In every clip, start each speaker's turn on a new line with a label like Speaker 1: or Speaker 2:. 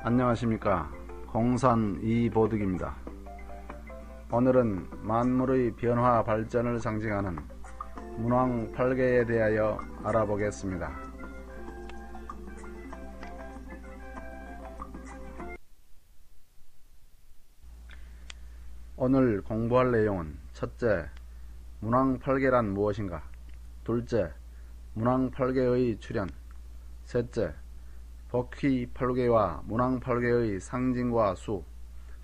Speaker 1: 안녕하십니까. 공산 이보득입니다. 오늘은 만물의 변화 발전을 상징하는 문왕 8개에 대하여 알아보겠습니다. 오늘 공부할 내용은 첫째, 문왕 8개란 무엇인가? 둘째, 문왕 8개의 출현. 셋째, 복희 8개와 문왕 8개의 상징과 수.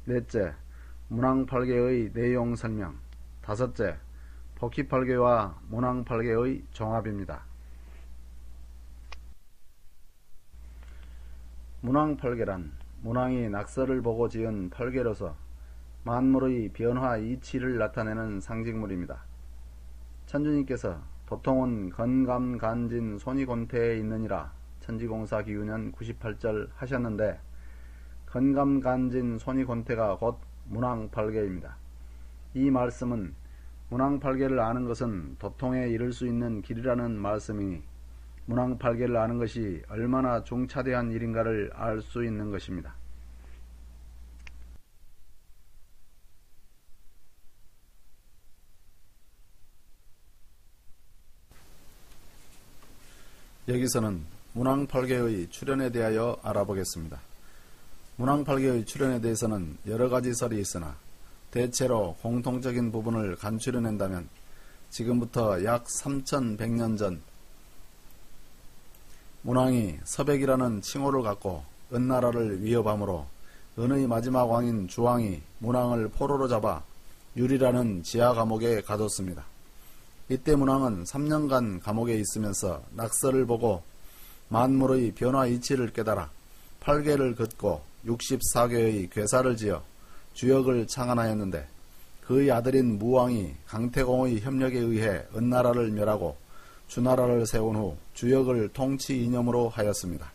Speaker 1: 넷째, 문왕 8개의 내용 설명. 다섯째, 복희 8개와 문왕 8개의 종합입니다. 문왕 8개란 문왕이 낙서를 보고 지은 8개로서 만물의 변화 이치를 나타내는 상징물입니다. 천주님께서 도통은 건감간진 손이곤태에 있느니라 천지공사 기유년 98절 하셨는데, 건감간진 손이곤태가 곧 문왕 8개입니다. 이 말씀은 문왕 8개를 아는 것은 도통에 이를 수 있는 길이라는 말씀이니 문왕 8개를 아는 것이 얼마나 중차대한 일인가를 알 수 있는 것입니다. 여기서는 문왕 8개의 출현에 대하여 알아보겠습니다. 문왕 8개의 출현에 대해서는 여러가지 설이 있으나 대체로 공통적인 부분을 간추려낸다면 지금부터 약 3100년 전 문왕이 서백이라는 칭호를 갖고 은나라를 위협함으로 은의 마지막 왕인 주왕이 문왕을 포로로 잡아 유리라는 지하 감옥에 가뒀습니다. 이때 문왕은 3년간 감옥에 있으면서 낙서를 보고 만물의 변화 이치를 깨달아 8개를 긋고 64개의 괴사를 지어 주역을 창안하였는데, 그의 아들인 무왕이 강태공의 협력에 의해 은나라를 멸하고 주나라를 세운 후 주역을 통치 이념으로 하였습니다.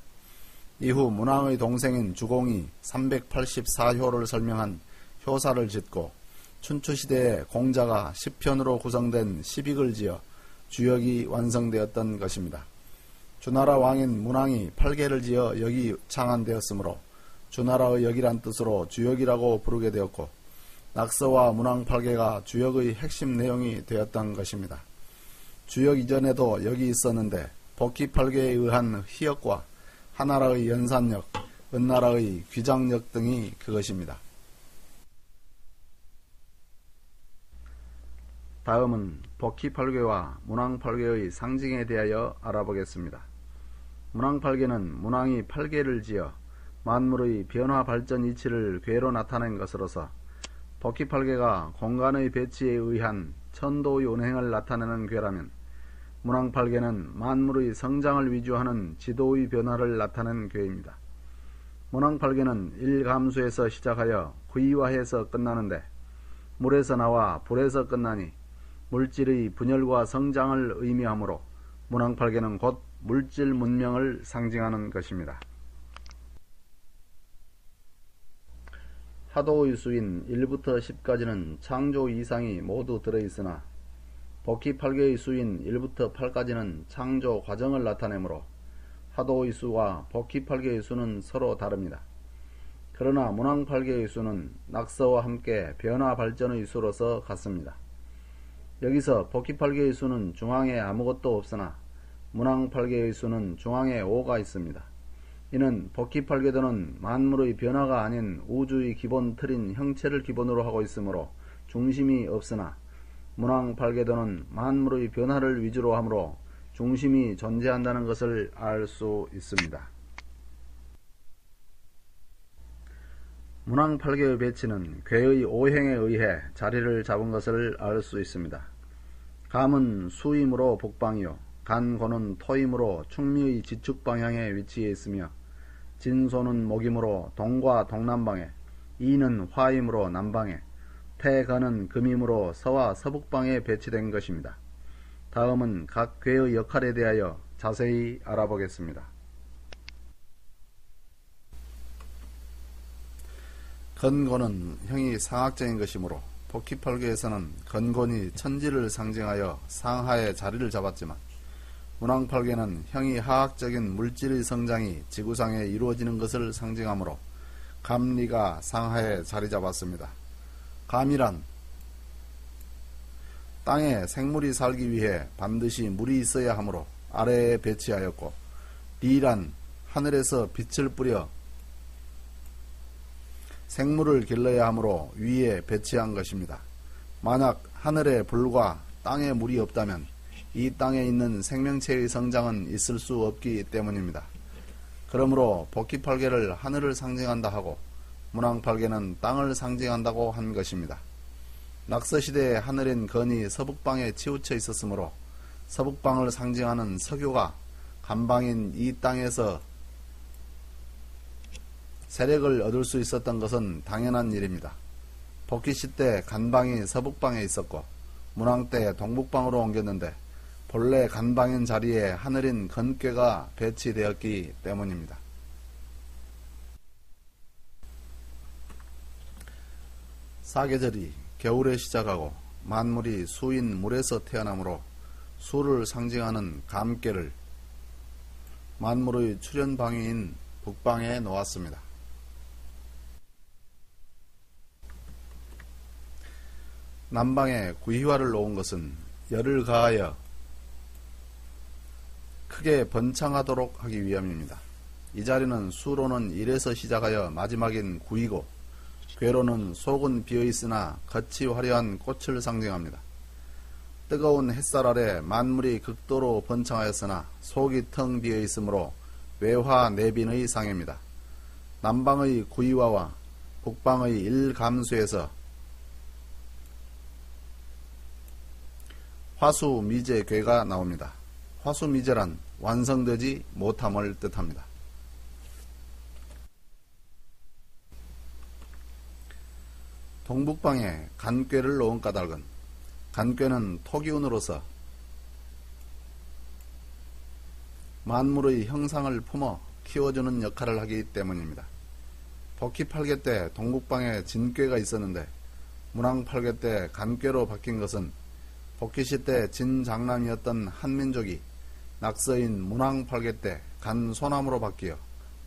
Speaker 1: 이후 문왕의 동생인 주공이 384효를 설명한 효사를 짓고 춘추시대에 공자가 10편으로 구성된 시빅을 지어 주역이 완성되었던 것입니다. 주나라 왕인 문왕이 8개를 지어 역이 창안되었으므로 주나라의 역이란 뜻으로 주역이라고 부르게 되었고, 낙서와 문왕 8개가 주역의 핵심 내용이 되었던 것입니다. 주역 이전에도 역이 있었는데 복희 8개에 의한 희역과 하나라의 연산역, 은나라의 귀장역 등이 그것입니다. 다음은 복희 8개와 문왕 8개의 상징에 대하여 알아보겠습니다. 문왕 8개는 문왕이 8개를 지어 만물의 변화 발전 이치를 궤로 나타낸 것으로서, 복희 8개가 공간의 배치에 의한 천도의 운행을 나타내는 궤라면 문왕 8개는 만물의 성장을 위주하는 지도의 변화를 나타낸 궤입니다. 문왕 8개는 일감수에서 시작하여 구이화해서 끝나는데 물에서 나와 불에서 끝나니 물질의 분열과 성장을 의미하므로 문왕 8개는 곧 물질 문명을 상징하는 것입니다. 하도의 수인 1부터 10까지는 창조 이상이 모두 들어있으나 복희 8개의 수인 1부터 8까지는 창조 과정을 나타내므로 하도의 수와 복희 8개의 수는 서로 다릅니다. 그러나 문왕 8개의 수는 낙서와 함께 변화 발전의 수로서 같습니다. 여기서 복희 8개의 수는 중앙에 아무것도 없으나 문왕 8개의 수는 중앙에 5가 있습니다. 이는 복희 8개도는 만물의 변화가 아닌 우주의 기본 틀인 형체를 기본으로 하고 있으므로 중심이 없으나 문왕 8개도는 만물의 변화를 위주로 하므로 중심이 존재한다는 것을 알 수 있습니다. 문왕 8개의 배치는 궤의 오행에 의해 자리를 잡은 것을 알 수 있습니다. 감은 수이므로 북방이요, 간고는 토이므로 충미의 지축 방향에 위치해 있으며, 진소는 목이므로 동과 동남방에, 이는 화이므로 남방에, 태건은 금이므로 서와 서북방에 배치된 것입니다. 다음은 각 궤의 역할에 대하여 자세히 알아보겠습니다. 건곤은 형이 상학적인 것이므로 복희 8개에서는 건곤이 천지를 상징하여 상하에 자리를 잡았지만, 문왕 8개는 형이 하학적인 물질의 성장이 지구상에 이루어지는 것을 상징하므로 감리가 상하에 자리 잡았습니다. 감이란 땅에 생물이 살기 위해 반드시 물이 있어야 하므로 아래에 배치하였고, 리란 하늘에서 빛을 뿌려 생물을 길러야 하므로 위에 배치한 것입니다. 만약 하늘에 불과 땅에 물이 없다면 이 땅에 있는 생명체의 성장은 있을 수 없기 때문입니다. 그러므로 복귀팔개를 하늘을 상징한다 하고 문왕팔개는 땅을 상징한다고 한 것입니다. 낙서시대의 하늘인 건이 서북방에 치우쳐 있었으므로 서북방을 상징하는 석유가 간방인 이 땅에서 세력을 얻을 수 있었던 것은 당연한 일입니다. 복귀시 때 간방이 서북방에 있었고 문왕 때 동북방으로 옮겼는데 본래 간방인 자리에 하늘인 건괴가 배치되었기 때문입니다. 사계절이 겨울에 시작하고 만물이 수인 물에서 태어나므로 수를 상징하는 감괴를 만물의 출현방위인 북방에 놓았습니다. 남방에 구희화를 놓은 것은 열을 가하여 크게 번창하도록 하기 위함입니다. 이 자리는 수로는 1에서 시작하여 마지막인 구이고 괴로는 속은 비어있으나 겉이 화려한 꽃을 상징합니다. 뜨거운 햇살 아래 만물이 극도로 번창하였으나 속이 텅 비어있으므로 외화 내빈의 상입니다. 남방의 구이화와 북방의 일감수에서 화수미제괴가 나옵니다. 화수미제란 완성되지 못함을 뜻합니다. 동북방에 간괴를 놓은 까닭은 간괴는 토기운으로서 만물의 형상을 품어 키워주는 역할을 하기 때문입니다. 복희팔개 때 동북방에 진괴가 있었는데 문왕팔개 때 간괴로 바뀐 것은 복희시 때 진장남이었던 한민족이 낙서인 문왕팔개 때 간소남으로 바뀌어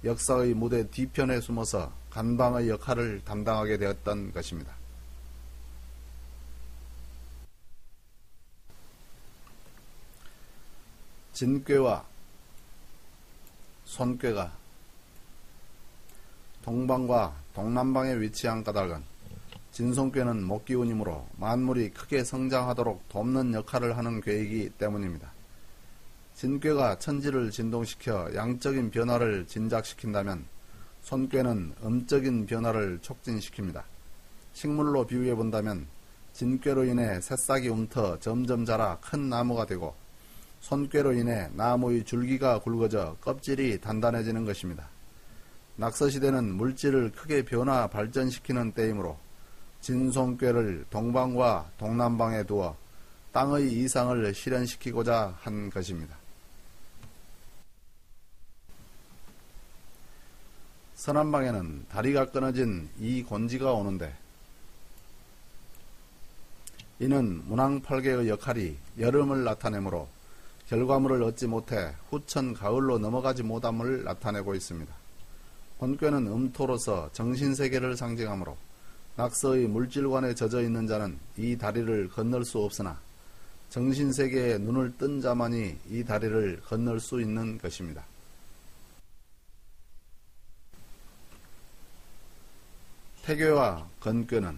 Speaker 1: 역사의 무대 뒤편에 숨어서 간방의 역할을 담당하게 되었던 것입니다. 진괴와 손괴가 동방과 동남방에 위치한 까닭은 진손괴는 목기운이므로 만물이 크게 성장하도록 돕는 역할을 하는 괴이기 때문입니다. 진괴가 천지를 진동시켜 양적인 변화를 진작시킨다면 손괴는 음적인 변화를 촉진시킵니다. 식물로 비유해 본다면 진괴로 인해 새싹이 움터 점점 자라 큰 나무가 되고 손괴로 인해 나무의 줄기가 굵어져 껍질이 단단해지는 것입니다. 낙서시대는 물질을 크게 변화 발전시키는 때이므로 진손괴를 동방과 동남방에 두어 땅의 이상을 실현시키고자 한 것입니다. 서남방에는 다리가 끊어진 이 곤지가 오는데 이는 문왕팔개의 역할이 여름을 나타내므로 결과물을 얻지 못해 후천 가을로 넘어가지 못함을 나타내고 있습니다. 혼괴는 음토로서 정신세계를 상징하므로 낙서의 물질관에 젖어 있는 자는 이 다리를 건널 수 없으나 정신세계에 눈을 뜬 자만이 이 다리를 건널 수 있는 것입니다. 태괴와 건괴는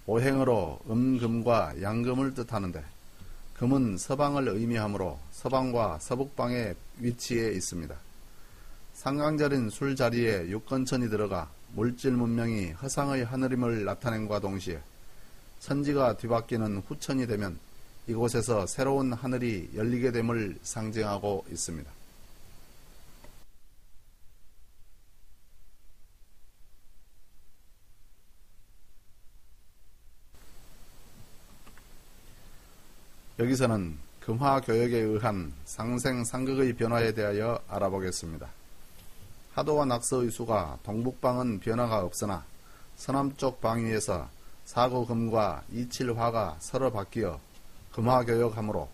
Speaker 1: 오행으로 금과 양금을 뜻하는데 금은 서방을 의미하므로 서방과 서북방에 위치해 있습니다. 상강절인 술자리에 육건천이 들어가 물질 문명이 허상의 하늘임을 나타낸과 동시에 천지가 뒤바뀌는 후천이 되면 이곳에서 새로운 하늘이 열리게 됨을 상징하고 있습니다. 여기서는 금화교역에 의한 상생상극의 변화에 대하여 알아보겠습니다. 하도와 낙서의 수가 동북방은 변화가 없으나 서남쪽 방위에서 사고금과 이칠화가 서로 바뀌어 금화교역하므로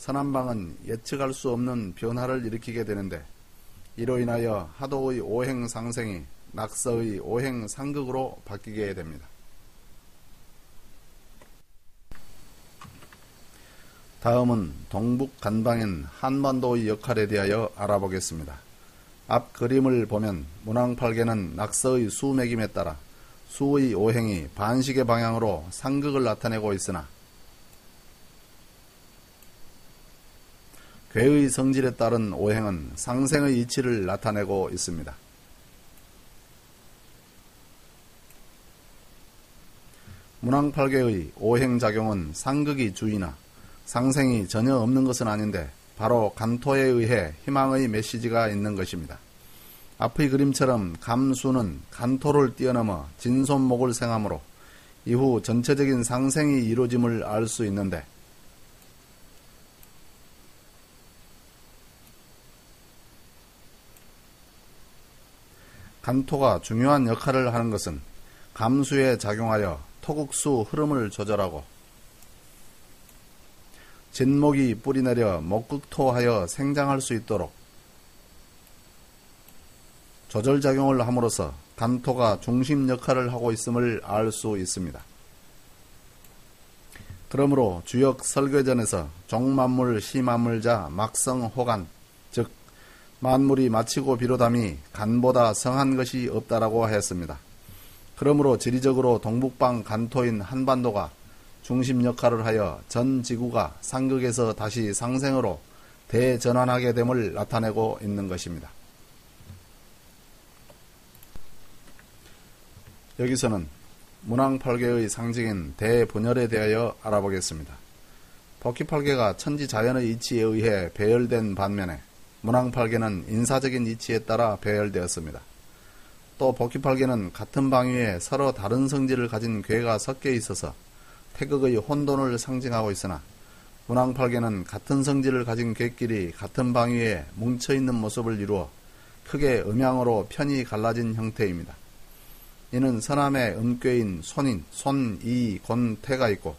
Speaker 1: 서남방은 예측할 수 없는 변화를 일으키게 되는데 이로 인하여 하도의 오행상생이 낙서의 오행상극으로 바뀌게 됩니다. 다음은 동북간방인 한반도의 역할에 대하여 알아보겠습니다. 앞 그림을 보면 문왕팔계는 낙서의 수매김에 따라 수의 오행이 반식의 방향으로 상극을 나타내고 있으나 괴의 성질에 따른 오행은 상생의 이치를 나타내고 있습니다. 문왕팔계의 오행작용은 상극이 주이나 상생이 전혀 없는 것은 아닌데 바로 간토에 의해 희망의 메시지가 있는 것입니다. 앞의 그림처럼 감수는 간토를 뛰어넘어 진손목을 생하므로 이후 전체적인 상생이 이루어짐을 알 수 있는데 간토가 중요한 역할을 하는 것은 감수에 작용하여 토국수 흐름을 조절하고 진목이 뿌리내려 목극토하여 생장할 수 있도록 조절작용을 함으로써 간토가 중심 역할을 하고 있음을 알 수 있습니다. 그러므로 주역 설괴전에서 종만물 시만물자 막성호간 즉 만물이 마치고 비로담이 간보다 성한 것이 없다라고 했습니다. 그러므로 지리적으로 동북방 간토인 한반도가 중심 역할을 하여 전 지구가 상극에서 다시 상생으로 대전환하게 됨을 나타내고 있는 것입니다. 여기서는 문왕팔계의 상징인 대분열에 대하여 알아보겠습니다. 복희팔계가 천지자연의 이치에 의해 배열된 반면에 문왕팔계는 인사적인 이치에 따라 배열되었습니다. 또 복희팔계는 같은 방위에 서로 다른 성질을 가진 괴가 섞여 있어서 태극의 혼돈을 상징하고 있으나 문왕팔계는 같은 성질을 가진 괴끼리 같은 방위에 뭉쳐있는 모습을 이루어 크게 음양으로 편이 갈라진 형태입니다. 이는 서남의 음괴인 손인, 손, 이, 곤, 태가 있고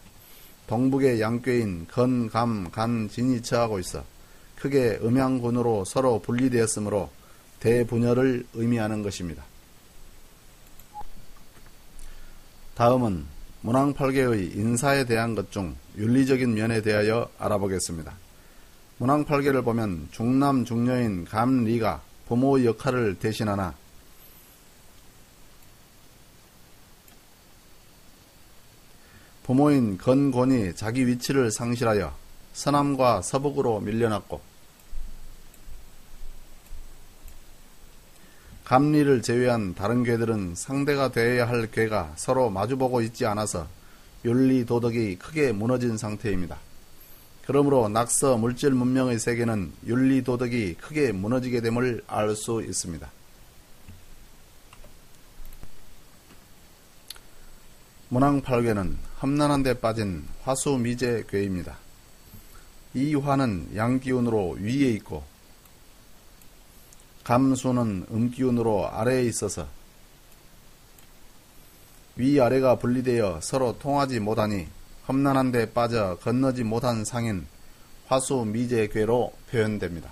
Speaker 1: 동북의 양괴인 건, 감, 간, 진이 처하고 있어 크게 음양군으로 서로 분리되었으므로 대분열을 의미하는 것입니다. 다음은 문왕팔계의 인사에 대한 것 중 윤리적인 면에 대하여 알아보겠습니다. 문왕팔계를 보면 중남 중녀인 감리가 부모의 역할을 대신하나 부모인 건곤이 자기 위치를 상실하여 서남과 서북으로 밀려났고 감리를 제외한 다른 괴들은 상대가 되어야 할 괴가 서로 마주보고 있지 않아서 윤리 도덕이 크게 무너진 상태입니다. 그러므로 낙서 물질 문명의 세계는 윤리 도덕이 크게 무너지게 됨을 알 수 있습니다. 문왕팔계는 험난한 데 빠진 화수미제 괴입니다. 이 화는 양기운으로 위에 있고 감수는 음기운으로 아래에 있어서 위아래가 분리되어 서로 통하지 못하니 험난한 데 빠져 건너지 못한 상인 화수미제괴로 표현됩니다.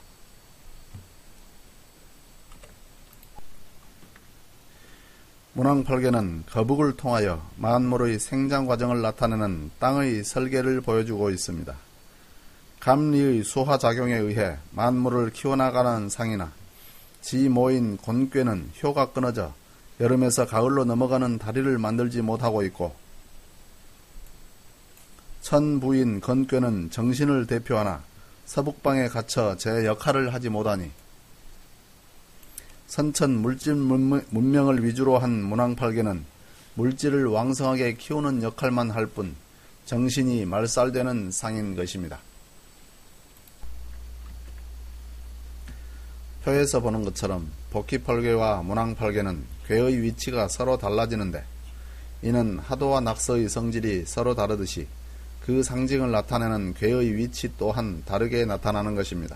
Speaker 1: 문왕팔계는 거북을 통하여 만물의 생장 과정을 나타내는 땅의 설계를 보여주고 있습니다. 감리의 수화작용에 의해 만물을 키워나가는 상이나 지 모인 곤괴는 효가 끊어져 여름에서 가을로 넘어가는 다리를 만들지 못하고 있고 천부인 건괴는 정신을 대표하나 서북방에 갇혀 제 역할을 하지 못하니 선천 물질 문명을 위주로 한 문왕팔계는 물질을 왕성하게 키우는 역할만 할 뿐 정신이 말살되는 상인 것입니다. 표에서 보는 것처럼 복희팔계와 문왕팔계는 괴의 위치가 서로 달라지는데 이는 하도와 낙서의 성질이 서로 다르듯이 그 상징을 나타내는 괴의 위치 또한 다르게 나타나는 것입니다.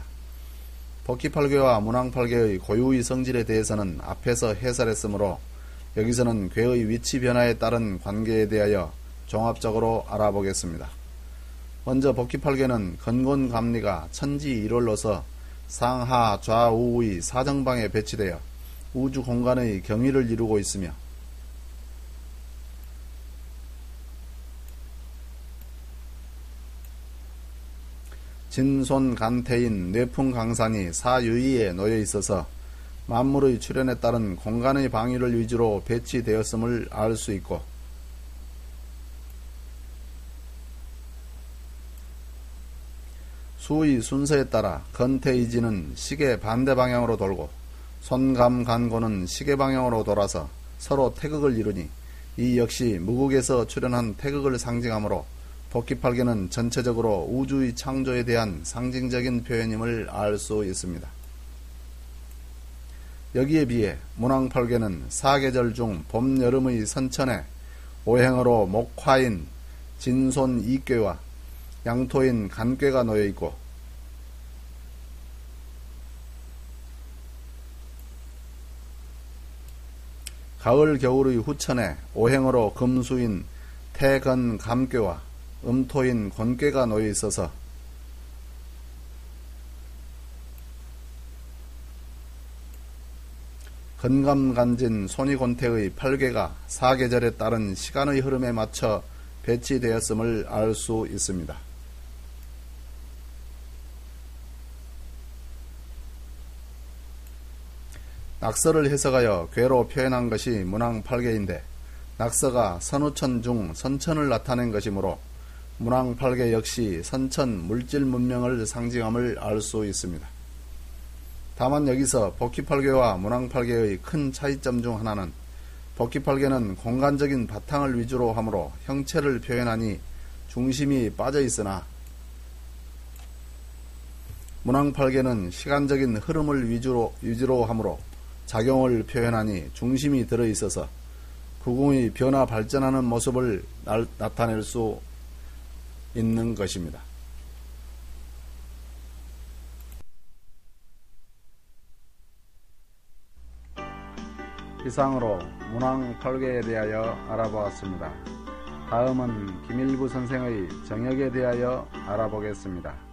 Speaker 1: 복희팔계와 문왕팔계의 고유의 성질에 대해서는 앞에서 해설했으므로 여기서는 괴의 위치 변화에 따른 관계에 대하여 종합적으로 알아보겠습니다. 먼저 복귀팔개는 건곤감리가 천지일월로서 상하 좌우의 사정방에 배치되어 우주 공간의 경위를 이루고 있으며 진손간태인 뇌풍강산이 사유위에 놓여 있어서 만물의 출현에 따른 공간의 방위를 위주로 배치되었음을 알 수 있고, 수의 순서에 따라 건태이지는 시계 반대 방향으로 돌고 손감간고는 시계 방향으로 돌아서 서로 태극을 이루니 이 역시 무국에서 출현한 태극을 상징하므로 복귀팔개는 전체적으로 우주의 창조에 대한 상징적인 표현임을 알 수 있습니다. 여기에 비해 문왕팔개는 사계절 중 봄, 여름의 선천에 오행으로 목화인 진손 이괴와 양토인 간괴가 놓여 있고, 가을, 겨울의 후천에 오행으로 금수인 태건 감괴와 음토인 권괴가 놓여 있어서 건감간진 손이곤태의 8괴가 사계절에 따른 시간의 흐름에 맞춰 배치되었음을 알 수 있습니다. 낙서를 해석하여 괴로 표현한 것이 문왕팔개인데, 낙서가 선우천 중 선천을 나타낸 것이므로 문왕팔개 역시 선천 물질 문명을 상징함을 알 수 있습니다. 다만 여기서 복귀팔개와 문왕팔개의 큰 차이점 중 하나는 복귀팔개는 공간적인 바탕을 위주로 하므로 형체를 표현하니 중심이 빠져 있으나, 문왕팔개는 시간적인 흐름을 위주로 하므로 작용을 표현하니 중심이 들어있어서 구궁이 변화 발전하는 모습을 나타낼 수 있는 것입니다. 이상으로 문왕팔개에 대하여 알아보았습니다. 다음은 김일구 선생의 정역에 대하여 알아보겠습니다.